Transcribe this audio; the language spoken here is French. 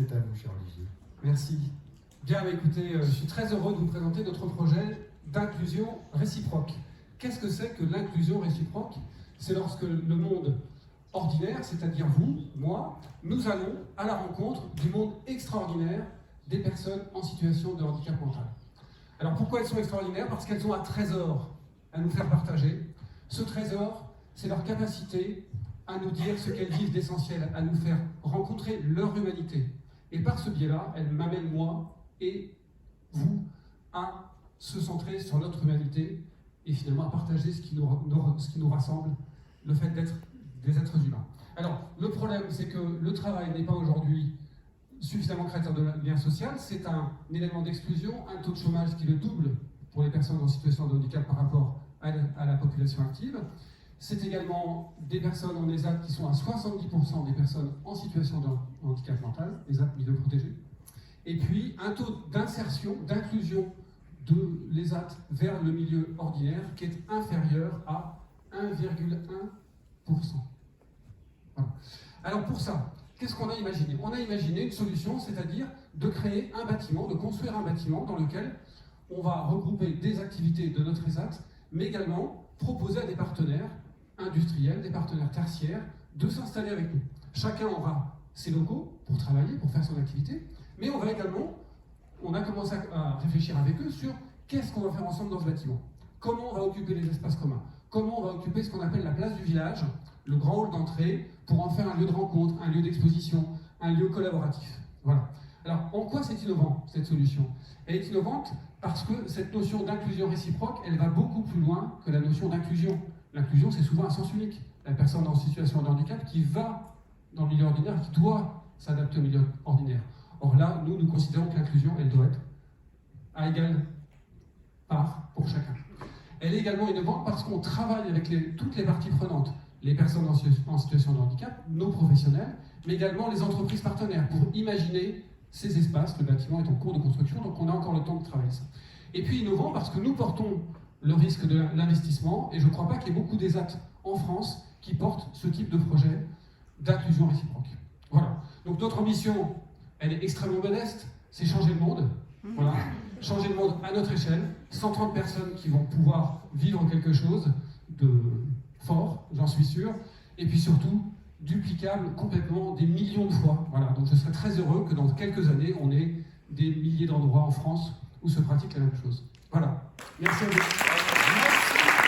c'est à vous, cher Olivier. Merci. Bien, écoutez, je suis très heureux de vous présenter notre projet d'inclusion réciproque. Qu'est-ce que c'est que l'inclusion réciproque? C'est lorsque le monde ordinaire, c'est-à-dire vous, moi, nous allons à la rencontre du monde extraordinaire des personnes en situation de handicap mental. Alors pourquoi elles sont extraordinaires? Parce qu'elles ont un trésor à nous faire partager. Ce trésor, c'est leur capacité à nous dire ce qu'elles vivent d'essentiel, à nous faire rencontrer leur humanité. Et par ce biais-là, elles m'amènent, moi et vous, à se centrer sur notre humanité et finalement à partager ce qui nous rassemble, le fait d'être des êtres humains. Alors, le problème, c'est que le travail n'est pas aujourd'hui suffisamment créateur de lien social, c'est un élément d'exclusion, un taux de chômage qui est le double pour les personnes en situation de handicap par rapport à la population active. C'est également des personnes en ESAT qui sont à 70% des personnes en situation de handicap mental, ESAT milieu protégé. Et puis un taux d'insertion, d'inclusion de l'ESAT vers le milieu ordinaire qui est inférieur à 1,1%. Voilà. Alors pour ça, qu'est-ce qu'on a imaginé? On a imaginé une solution, c'est-à-dire de créer un bâtiment, de construire un bâtiment dans lequel on va regrouper des activités de notre ESAT, mais également proposer à des partenaires industriels, des partenaires tertiaires, de s'installer avec nous. Chacun aura ses locaux pour travailler, pour faire son activité, mais on a commencé à réfléchir avec eux sur qu'est-ce qu'on va faire ensemble dans ce bâtiment. Comment on va occuper les espaces communs? Comment on va occuper ce qu'on appelle la place du village, le grand hall d'entrée, pour en faire un lieu de rencontre, un lieu d'exposition, un lieu collaboratif. Voilà. Alors, en quoi c'est innovant, cette solution? Elle est innovante parce que cette notion d'inclusion réciproque, elle va beaucoup plus loin que la notion d'inclusion. L'inclusion, c'est souvent un sens unique. La personne en situation de handicap qui va dans le milieu ordinaire, qui doit s'adapter au milieu ordinaire. Or là, nous considérons que l'inclusion, elle doit être à égale part pour chacun. Elle est également innovante parce qu'on travaille avec toutes les parties prenantes, les personnes en situation de handicap, nos professionnels, mais également les entreprises partenaires pour imaginer ces espaces. Le bâtiment est en cours de construction, donc on a encore le temps de travailler ça. Et puis innovant parce que nous portons le risque de l'investissement, et je ne crois pas qu'il y ait beaucoup d'ESAT en France qui portent ce type de projet d'inclusion réciproque. Voilà. Donc notre mission, elle est extrêmement modeste, c'est changer le monde. Voilà. Changer le monde à notre échelle, 130 personnes qui vont pouvoir vivre quelque chose de fort, j'en suis sûr, et puis surtout duplicable complètement des millions de fois. Voilà. Donc je serais très heureux que dans quelques années, on ait des milliers d'endroits en France où se pratique la même chose. Voilà. Merci à vous.